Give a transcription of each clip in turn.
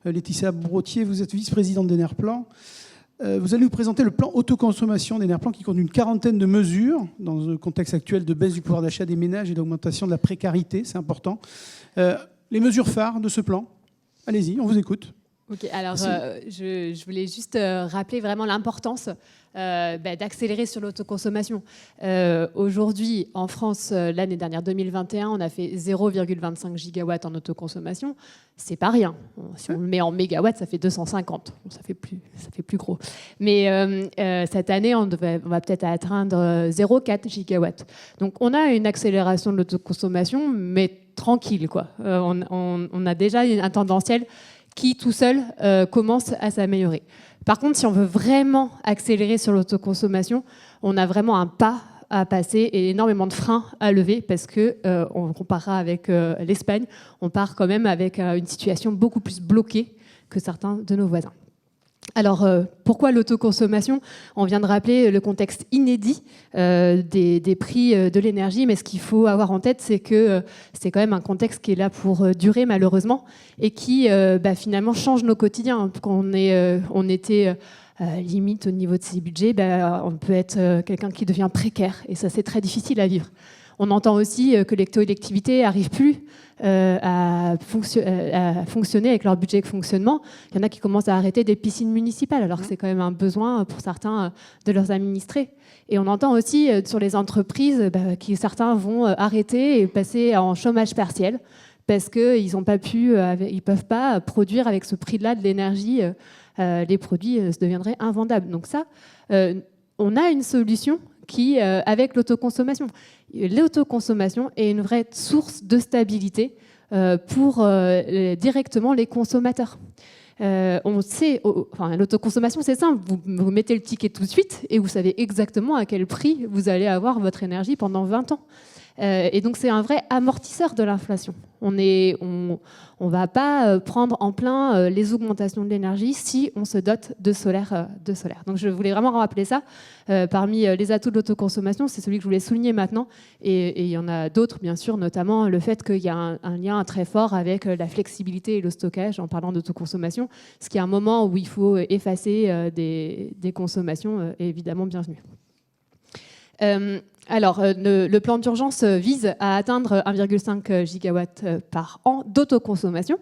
Laetitia Brottier, vous êtes vice-présidente d'Enerplan. Vous allez nous présenter le plan autoconsommation d'Enerplan qui compte une quarantaine de mesures dans le contexte actuel de baisse du pouvoir d'achat des ménages et d'augmentation de la précarité, c'est important. Les mesures phares de ce plan, allez-y, on vous écoute. Ok, alors je voulais juste rappeler vraiment l'importance d'accélérer sur l'autoconsommation. Aujourd'hui, en France, l'année dernière, 2021, on a fait 0,25 gigawatts en autoconsommation. C'est pas rien. Si on le met en mégawatts, ça fait 250. Ça fait plus gros. Mais cette année, on va peut-être atteindre 0,4 gigawatts. Donc on a une accélération de l'autoconsommation, mais tranquille, quoi. On a déjà un tendanciel qui, tout seul, commence à s'améliorer. Par contre, si on veut vraiment accélérer sur l'autoconsommation, on a vraiment un pas à passer et énormément de freins à lever parce qu'on comparera avec l'Espagne, on part quand même avec une situation beaucoup plus bloquée que certains de nos voisins. Alors, pourquoi l'autoconsommation ? On vient de rappeler le contexte inédit des prix de l'énergie, mais ce qu'il faut avoir en tête, c'est que c'est quand même un contexte qui est là pour durer, malheureusement, et qui finalement change nos quotidiens. Quand on était limite au niveau de ses budgets, on peut être quelqu'un qui devient précaire, et ça, c'est très difficile à vivre. On entend aussi que les collectivités n'arrivent plus à fonctionner avec leur budget de fonctionnement. Il y en a qui commencent à arrêter des piscines municipales, alors que c'est quand même un besoin pour certains de leurs administrés. Et on entend aussi sur les entreprises que certains vont arrêter et passer en chômage partiel parce qu'ils ne peuvent pas produire avec ce prix-là de l'énergie. Les produits deviendraient invendables. Donc ça, on a une solution qui, avec l'autoconsommation. L'autoconsommation est une vraie source de stabilité pour directement les consommateurs. On sait, l'autoconsommation, c'est simple. Vous mettez le ticket tout de suite et vous savez exactement à quel prix vous allez avoir votre énergie pendant 20 ans. Et donc, c'est un vrai amortisseur de l'inflation. On ne va pas prendre en plein les augmentations de l'énergie si on se dote de solaire. Donc, je voulais vraiment rappeler ça. Parmi les atouts de l'autoconsommation, c'est celui que je voulais souligner maintenant. Et il y en a d'autres, bien sûr, notamment le fait qu'il y a un lien très fort avec la flexibilité et le stockage en parlant d'autoconsommation. Ce qui est un moment où il faut effacer des consommations est évidemment bienvenu. Alors, le plan d'urgence vise à atteindre 1,5 gigawatts par an d'autoconsommation,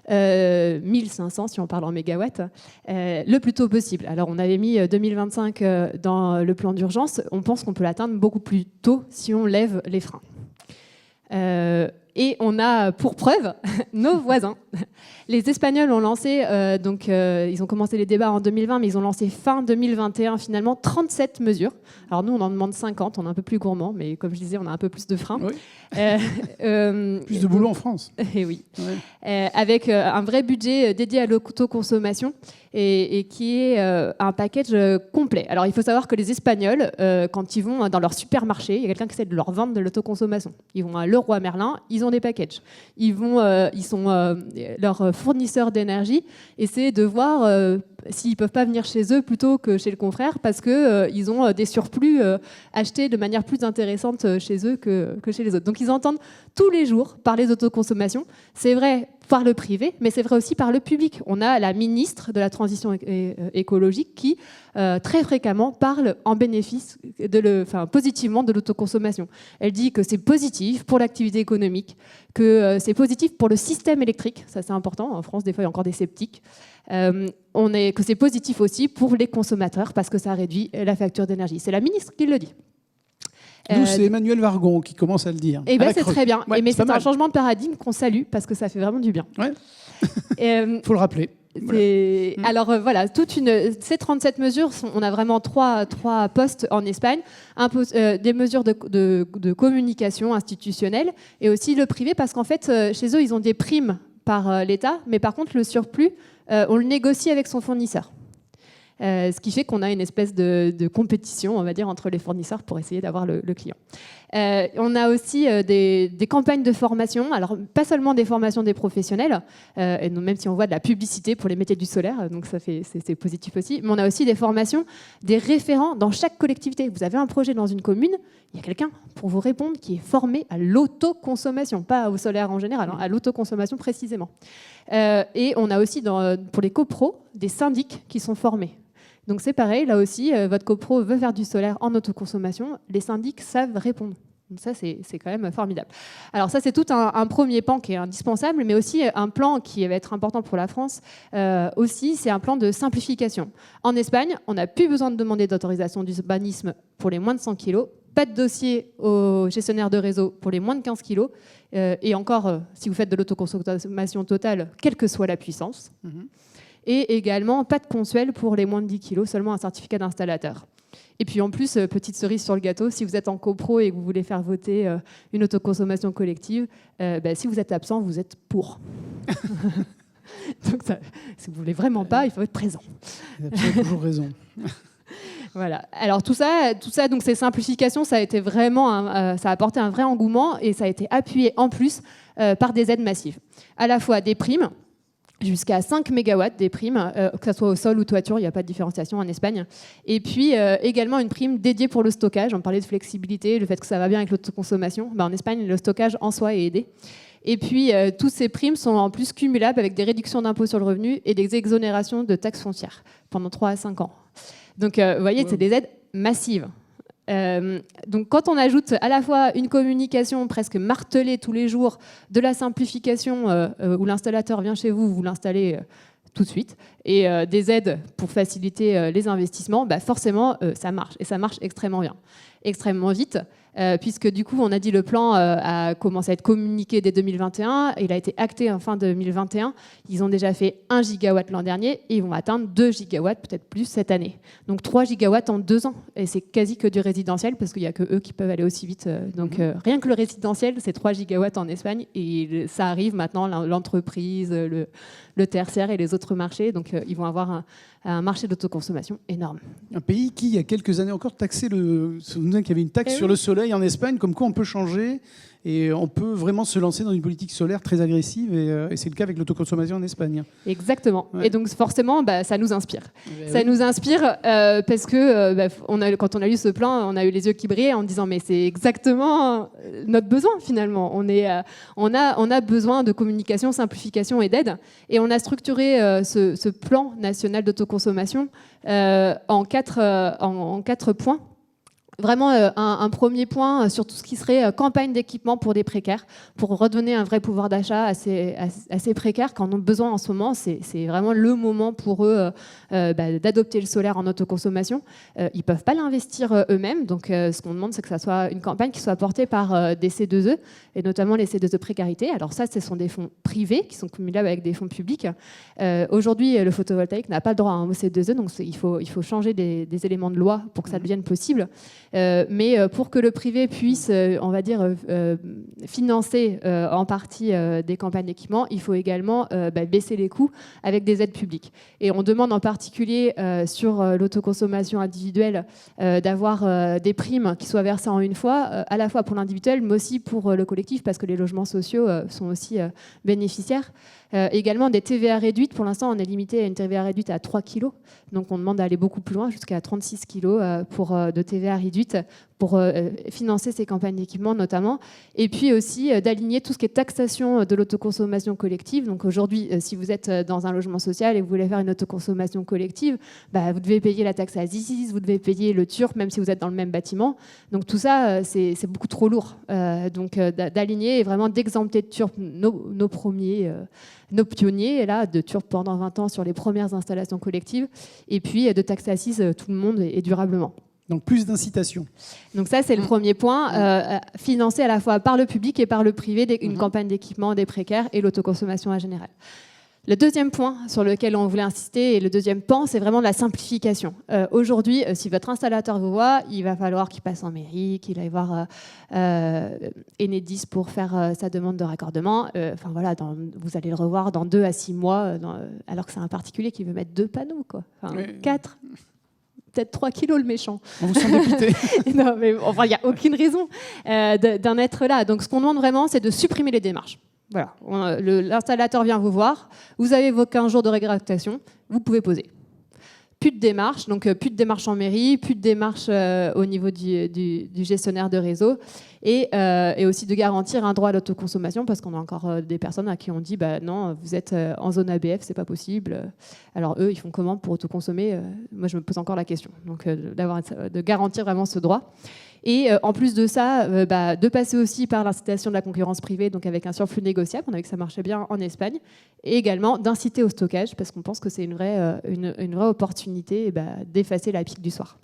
1500 si on parle en mégawatts, le plus tôt possible. Alors, on avait mis 2025 dans le plan d'urgence. On pense qu'on peut l'atteindre beaucoup plus tôt si on lève les freins. Et on a pour preuve nos voisins. Les Espagnols ont lancé, ils ont commencé les débats en 2020, mais ils ont lancé fin 2021 finalement 37 mesures. Alors nous, on en demande 50, on est un peu plus gourmand, mais comme je disais, on a un peu plus de freins. Oui. Plus de boulot en France. Et oui. Ouais. Avec un vrai budget dédié à l'autoconsommation et qui est un package complet. Alors il faut savoir que les Espagnols, quand ils vont dans leur supermarché, il y a quelqu'un qui essaie de leur vendre de l'autoconsommation. Ils vont à Leroy Merlin, ils ont des packages. Ils sont leurs fournisseurs d'énergie, essaient de voir s'ils ne peuvent pas venir chez eux plutôt que chez le confrère parce qu'ils ont des surplus achetés de manière plus intéressante chez eux que chez les autres. Donc ils entendent tous les jours parler d'autoconsommation. C'est vrai par le privé, mais c'est vrai aussi par le public. On a la ministre de la Transition écologique qui très fréquemment parle en bénéfice, positivement de l'autoconsommation. Elle dit que c'est positif pour l'activité économique, que c'est positif pour le système électrique, ça c'est important, en France des fois il y a encore des sceptiques, que c'est positif aussi pour les consommateurs parce que ça réduit la facture d'énergie. C'est la ministre qui le dit. Nous, c'est Emmanuel Vargon qui commence à le dire. Et c'est très bien. Ouais, mais c'est un changement de paradigme qu'on salue parce que ça fait vraiment du bien. Ouais. Faut le rappeler. Voilà. Alors voilà, ces 37 mesures, on a vraiment trois postes en Espagne, des mesures de communication institutionnelle et aussi le privé parce qu'en fait, chez eux, ils ont des primes par l'État, mais par contre, le surplus, on le négocie avec son fournisseur. Ce qui fait qu'on a une espèce de compétition, on va dire, entre les fournisseurs pour essayer d'avoir le client. On a aussi des campagnes de formation, alors pas seulement des formations des professionnels, et même si on voit de la publicité pour les métiers du solaire, donc c'est positif aussi, mais on a aussi des formations, des référents dans chaque collectivité. Vous avez un projet dans une commune, il y a quelqu'un pour vous répondre qui est formé à l'autoconsommation, pas au solaire en général, à l'autoconsommation précisément. Et on a aussi pour les copros des syndics qui sont formés. Donc c'est pareil, là aussi, votre copro veut faire du solaire en autoconsommation, les syndics savent répondre. Donc ça, c'est quand même formidable. Alors ça, c'est tout un premier pan qui est indispensable, mais aussi un plan qui va être important pour la France. Aussi, c'est un plan de simplification. En Espagne, on n'a plus besoin de demander d'autorisation d'urbanisme pour les moins de 100 kg, pas de dossier au gestionnaire de réseau pour les moins de 15 kg, et encore, si vous faites de l'autoconsommation totale, quelle que soit la puissance. Et également, pas de consuel pour les moins de 10 kg, seulement un certificat d'installateur. Et puis en plus, petite cerise sur le gâteau, si vous êtes en copro et que vous voulez faire voter une autoconsommation collective, si vous êtes absent, vous êtes pour. Donc ça, si vous voulez vraiment pas, il faut être présent. Vous avez toujours raison. Voilà. Alors tout ça, donc ces simplifications, ça a été vraiment, ça a apporté un vrai engouement et ça a été appuyé en plus par des aides massives. À la fois des primes, jusqu'à 5 MW des primes, que ce soit au sol ou toiture, il n'y a pas de différenciation en Espagne. Et puis également une prime dédiée pour le stockage. On parlait de flexibilité, le fait que ça va bien avec l'autoconsommation. En Espagne, le stockage en soi est aidé. Et puis toutes ces primes sont en plus cumulables avec des réductions d'impôts sur le revenu et des exonérations de taxes foncières pendant 3 à 5 ans. Donc vous voyez, c'est des aides massives. Donc quand on ajoute à la fois une communication presque martelée tous les jours, de la simplification où l'installateur vient chez vous, vous l'installez tout de suite, et des aides pour faciliter les investissements, forcément ça marche, et ça marche extrêmement bien, extrêmement vite. Puisque du coup, on a dit le plan a commencé à être communiqué dès 2021, il a été acté en fin 2021, ils ont déjà fait 1 gigawatt l'an dernier et ils vont atteindre 2 gigawatts, peut-être plus cette année. Donc 3 gigawatts en 2 ans, et c'est quasi que du résidentiel, parce qu'il n'y a que eux qui peuvent aller aussi vite. Donc rien que le résidentiel, c'est 3 gigawatts en Espagne, et ça arrive maintenant, l'entreprise, le tertiaire et les autres marchés, donc ils vont avoir un marché d'autoconsommation énorme. Un pays qui, il y a quelques années encore, taxait vous souvenez qu'il y avait une taxe sur le soleil en Espagne, comme quoi on peut changer et on peut vraiment se lancer dans une politique solaire très agressive, et c'est le cas avec l'autoconsommation en Espagne. Exactement. Ouais. Et donc forcément, ça nous inspire. Ça nous inspire parce que quand on a lu ce plan, on a eu les yeux qui brillaient en disant mais c'est exactement notre besoin finalement. On a besoin de communication, simplification et d'aide. Et on a structuré ce plan national d'autoconsommation en 4 points. Vraiment un premier point sur tout ce qui serait campagne d'équipement pour des précaires, pour redonner un vrai pouvoir d'achat à ces précaires qui en ont besoin en ce moment. C'est vraiment le moment pour eux d'adopter le solaire en autoconsommation. Ils ne peuvent pas l'investir eux-mêmes, donc ce qu'on demande, c'est que ça soit une campagne qui soit portée par des C2E, et notamment les C2E précarité. Alors ça, ce sont des fonds privés qui sont cumulables avec des fonds publics. Aujourd'hui, le photovoltaïque n'a pas le droit au C2E, donc il faut changer des éléments de loi pour que ça devienne possible. Mais pour que le privé puisse, on va dire, financer en partie des campagnes d'équipement, il faut également baisser les coûts avec des aides publiques. Et on demande en particulier sur l'autoconsommation individuelle d'avoir des primes qui soient versées en une fois, à la fois pour l'individuel, mais aussi pour le collectif, parce que les logements sociaux sont aussi bénéficiaires. Également des TVA réduites. Pour l'instant, on est limité à une TVA réduite à 3 kg. Donc on demande d'aller beaucoup plus loin, jusqu'à 36 kg de TVA réduite pour financer ces campagnes d'équipement notamment. Et puis aussi d'aligner tout ce qui est taxation de l'autoconsommation collective. Donc aujourd'hui, si vous êtes dans un logement social et que vous voulez faire une autoconsommation collective, vous devez payer la taxe ASIS, vous devez payer le TURP, même si vous êtes dans le même bâtiment. Donc tout ça, c'est beaucoup trop lourd. Donc d'aligner et vraiment d'exempter de TURP nos premiers... nos pionniers, là, de TURP pendant 20 ans sur les premières installations collectives, et puis de taxer assise tout le monde et durablement. Donc plus d'incitation. Donc ça, c'est le premier point, financer à la fois par le public et par le privé une campagne d'équipement des précaires et l'autoconsommation en général. Le deuxième point sur lequel on voulait insister, et le deuxième pan, c'est vraiment la simplification. Aujourd'hui, si votre installateur vous voit, il va falloir qu'il passe en mairie, qu'il aille voir Enedis pour faire sa demande de raccordement. Voilà, vous allez le revoir dans 2 à 6 mois, alors que c'est un particulier qui veut mettre 2 panneaux, quoi. Enfin, 4. Peut-être 3 kilos le méchant. On vous sent dépité. Non, mais enfin, il n'y a aucune raison d'en être là. Donc, ce qu'on demande vraiment, c'est de supprimer les démarches. Voilà, l'installateur vient vous voir, vous avez vos 15 jours de rétractation, vous pouvez poser. Plus de démarches, donc plus de démarches en mairie, plus de démarches au niveau du gestionnaire de réseau, et aussi de garantir un droit à l'autoconsommation, parce qu'on a encore des personnes à qui on dit non, vous êtes en zone ABF, c'est pas possible. Alors eux, ils font comment pour autoconsommer? Moi, je me pose encore la question. Donc de garantir vraiment ce droit. Et en plus de ça, de passer aussi par l'incitation de la concurrence privée, donc avec un surflux négociable, on a vu que ça marchait bien en Espagne, et également d'inciter au stockage, parce qu'on pense que c'est une vraie opportunité d'effacer la pique du soir,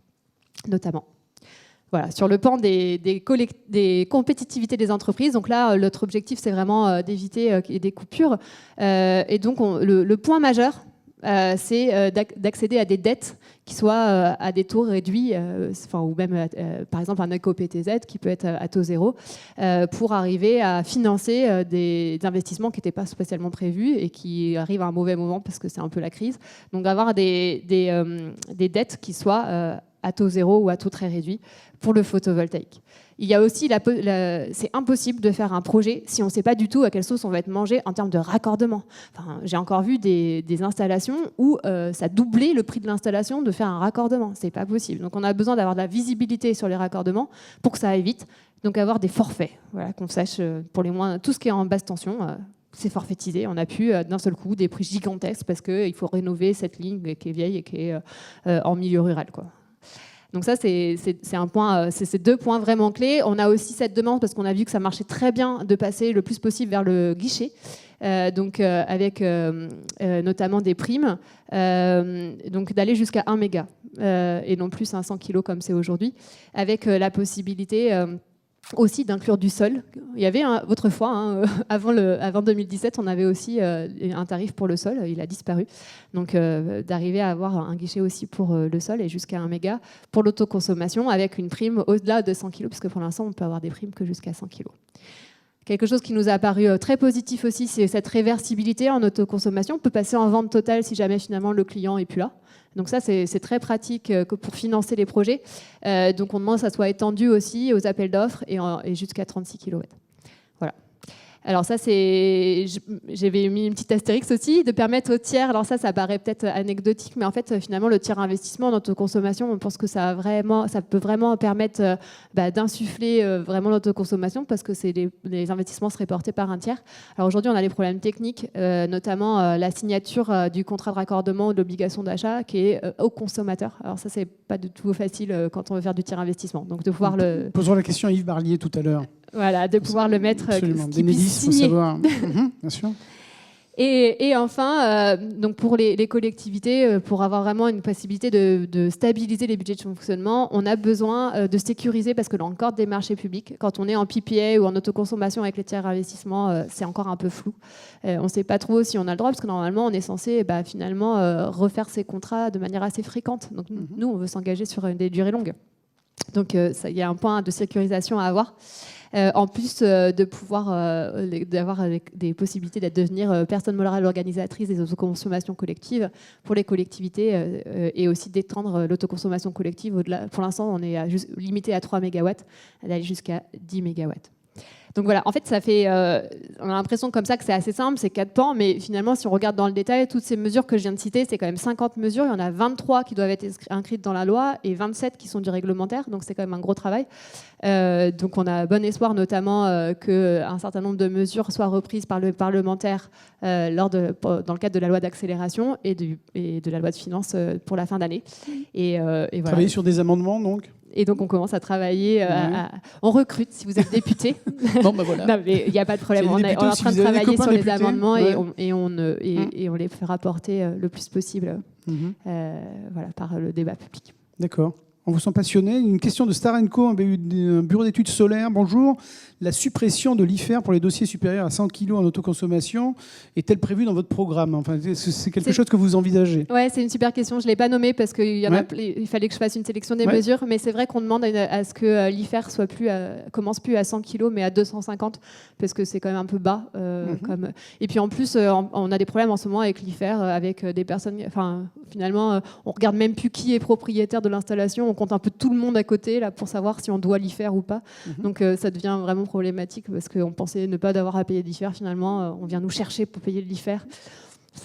notamment. Voilà, sur le pan des compétitivités des entreprises, donc là, notre objectif, c'est vraiment d'éviter des coupures. Et donc, le point majeur, c'est d'accéder à des dettes qui soient à des taux réduits, ou même par exemple un éco-PTZ qui peut être à taux zéro, pour arriver à financer des investissements qui n'étaient pas spécialement prévus et qui arrivent à un mauvais moment parce que c'est un peu la crise. Donc avoir des dettes qui soient à taux zéro ou à taux très réduit pour le photovoltaïque. Il y a aussi, c'est impossible de faire un projet si on ne sait pas du tout à quelle sauce on va être mangé en termes de raccordement. Enfin, j'ai encore vu des installations où ça doublait le prix de l'installation de faire un raccordement. C'est pas possible. Donc on a besoin d'avoir de la visibilité sur les raccordements pour que ça aille vite. Donc avoir des forfaits, voilà, qu'on sache pour les moins, tout ce qui est en basse tension. C'est forfaitisé. On a pu d'un seul coup des prix gigantesques parce qu'il faut rénover cette ligne qui est vieille et qui est en milieu rural, quoi. Donc ça, c'est un point, c'est ces 2 points vraiment clés. On a aussi cette demande, parce qu'on a vu que ça marchait très bien, de passer le plus possible vers le guichet, avec notamment des primes, donc d'aller jusqu'à 1 méga, et non plus 500 kilos comme c'est aujourd'hui, avec la possibilité aussi d'inclure du sol. Il y avait autrefois, avant 2017, on avait aussi un tarif pour le sol, il a disparu. Donc d'arriver à avoir un guichet aussi pour le sol et jusqu'à 1 méga pour l'autoconsommation avec une prime au-delà de 100 kg, puisque pour l'instant on peut avoir des primes que jusqu'à 100 kg. Quelque chose qui nous a paru très positif aussi, c'est cette réversibilité en autoconsommation. On peut passer en vente totale si jamais finalement le client n'est plus là. Donc ça, c'est très pratique pour financer les projets. Donc on demande que ça soit étendu aussi aux appels d'offres et jusqu'à 36 kW. Voilà. Alors ça, j'avais mis une petite astérix aussi, de permettre aux tiers, alors ça paraît peut-être anecdotique, mais en fait, finalement, le tiers investissement en autoconsommation, on pense que ça peut vraiment permettre d'insuffler vraiment l'autoconsommation, parce que les investissements seraient portés par un tiers. Alors aujourd'hui, on a des problèmes techniques, notamment la signature du contrat de raccordement ou de l'obligation d'achat qui est au consommateur. Alors ça, c'est pas du tout facile quand on veut faire du tiers investissement. Donc de pouvoir Poserons la question à Yves Barlier tout à l'heure. Voilà, de pouvoir le mettre. Absolument. D'Enedis, il faut savoir. Bien sûr. Et enfin, donc pour les collectivités, pour avoir vraiment une possibilité de stabiliser les budgets de fonctionnement, on a besoin de sécuriser, parce que là encore des marchés publics, quand on est en PPA ou en autoconsommation avec les tiers investissements, c'est encore un peu flou. On ne sait pas trop si on a le droit, parce que normalement on est censé finalement refaire ces contrats de manière assez fréquente. Donc nous, on veut s'engager sur des durées longues. Donc il y a un point de sécurisation à avoir. En plus de pouvoir d'avoir des possibilités de devenir personne morale organisatrice des autoconsommations collectives pour les collectivités, et aussi d'étendre l'autoconsommation collective au-delà. Pour l'instant, on est limité à 3 MW, d'aller jusqu'à 10 MW. Donc voilà, en fait, ça fait, on a l'impression comme ça que c'est assez simple, c'est 4 pans, mais finalement, si on regarde dans le détail, toutes ces mesures que je viens de citer, c'est quand même 50 mesures, il y en a 23 qui doivent être inscrites dans la loi et 27 qui sont du réglementaire, donc c'est quand même un gros travail. Donc on a bon espoir notamment qu'un certain nombre de mesures soient reprises par le parlementaire dans le cadre de la loi d'accélération et de la loi de finances pour la fin d'année. Et voilà. Travailler sur des amendements, donc. Et donc, on commence à travailler. On recrute, si vous êtes député. Bon, voilà. Non, mais il n'y a pas de problème. On est en train de travailler sur les amendements et on les fera porter le plus possible voilà, par le débat public. D'accord. On vous sent passionné. Une question de Star & Co, un bureau d'études solaires. Bonjour. La suppression de l'IFER pour les dossiers supérieurs à 100 kg en autoconsommation est-elle prévue dans votre programme? Enfin, c'est quelque chose que vous envisagez? Ouais, c'est une super question. Je ne l'ai pas nommée parce qu'il fallait que je fasse une sélection des mesures. Mais c'est vrai qu'on demande à ce que l'IFER commence plus à 100 kg mais à 250 parce que c'est quand même un peu bas. Et puis en plus, on a des problèmes en ce moment avec l'IFER, avec des personnes... Enfin, finalement, on ne regarde même plus qui est propriétaire de l'installation. On compte un peu tout le monde à côté là, pour savoir si on doit l'IFER ou pas. Donc ça devient vraiment problématique parce qu'on pensait ne pas avoir à payer l'IFER. Finalement, on vient nous chercher pour payer l'IFER.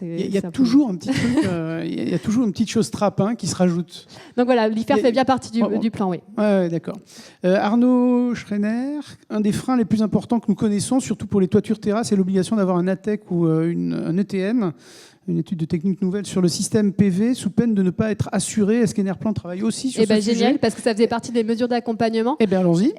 Il y a toujours un petit truc, il y a toujours une petite chose trappe qui se rajoute. Donc voilà, l'IFER fait bien partie du plan, oui. Ouais, d'accord. Arnaud Schreiner, un des freins les plus importants que nous connaissons, surtout pour les toitures terrasses, c'est l'obligation d'avoir un ATEC ou un ETM, une étude de technique nouvelle sur le système PV, sous peine de ne pas être assuré. Est-ce qu'Enerplan travaille aussi sur ce sujet? Génial, parce que ça faisait partie des mesures d'accompagnement. Eh bien, allons-y.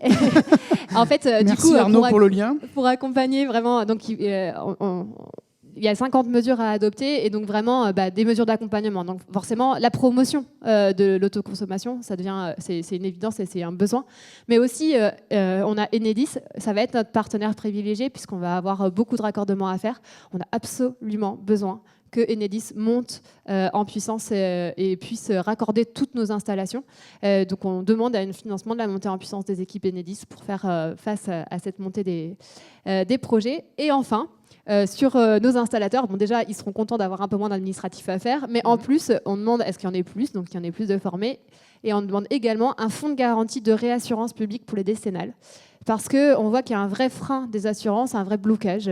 En fait, merci du coup, Arnaud pour le lien. Pour accompagner vraiment, donc il y a 50 mesures à adopter et donc vraiment des mesures d'accompagnement. Donc forcément, la promotion de l'autoconsommation, ça devient, c'est une évidence et c'est un besoin. Mais aussi, on a Enedis, ça va être notre partenaire privilégié puisqu'on va avoir beaucoup de raccordements à faire. On a absolument besoin que Enedis monte en puissance et puisse raccorder toutes nos installations. Donc on demande un financement de la montée en puissance des équipes Enedis pour faire face à cette montée des projets. Et enfin, sur nos installateurs, bon déjà ils seront contents d'avoir un peu moins d'administratif à faire, mais en plus on demande est-ce qu'il y en ait plus, donc qu'il y en ait plus de formés, et on demande également un fonds de garantie de réassurance publique pour les décennales, parce qu'on voit qu'il y a un vrai frein des assurances, un vrai blocage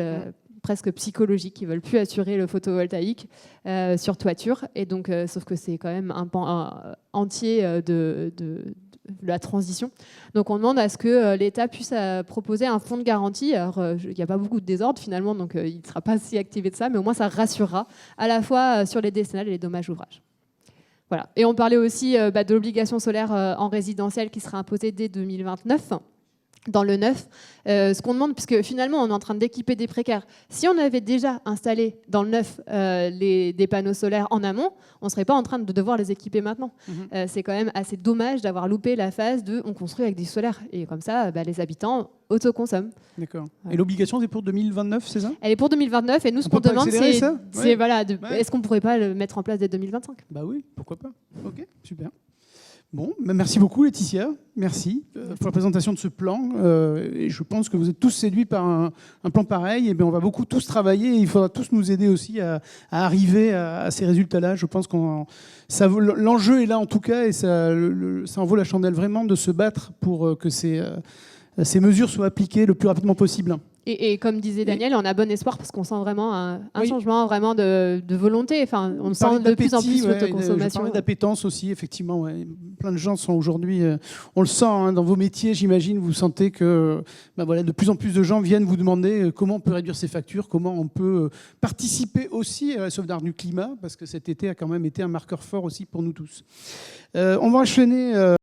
presque psychologique, qui ne veulent plus assurer le photovoltaïque sur toiture, et donc sauf que c'est quand même un pan entier de la transition. Donc on demande à ce que l'État puisse proposer un fonds de garantie. Alors il n'y a pas beaucoup de désordre finalement, donc il ne sera pas si activé de ça, mais au moins ça rassurera à la fois sur les décennales et les dommages ouvrages. Voilà. Et on parlait aussi de l'obligation solaire en résidentiel qui sera imposée dès 2029. Dans le neuf, ce qu'on demande, puisque finalement on est en train d'équiper des précaires, si on avait déjà installé dans le neuf des panneaux solaires en amont, on ne serait pas en train de devoir les équiper maintenant. C'est quand même assez dommage d'avoir loupé la phase de on construit avec des solaires, et comme ça les habitants autoconsomment. D'accord. Ouais. Et l'obligation c'est pour 2029, c'est ça? Elle est pour 2029, et nous ce qu'on demande c'est est-ce qu'on ne pourrait pas le mettre en place dès 2025? Bah oui, pourquoi pas. Ok, super. Bon, merci beaucoup Laetitia, merci pour la présentation de ce plan. Et je pense que vous êtes tous séduits par un plan pareil. Et bien, on va beaucoup tous travailler et il faudra tous nous aider aussi à arriver à ces résultats-là. Je pense que l'enjeu est là en tout cas et ça en vaut la chandelle vraiment de se battre pour que ces mesures soient appliquées le plus rapidement possible. Et comme disait Daniel, on a bon espoir parce qu'on sent vraiment un changement vraiment de volonté. Enfin, on sent de plus en plus l'autoconsommation. Je parlais d'appétence aussi, effectivement. Ouais. Plein de gens sont aujourd'hui... on le sent dans vos métiers, j'imagine. Vous sentez que de plus en plus de gens viennent vous demander comment on peut réduire ses factures, comment on peut participer aussi à la sauvegarde du climat, parce que cet été a quand même été un marqueur fort aussi pour nous tous. On va enchaîner...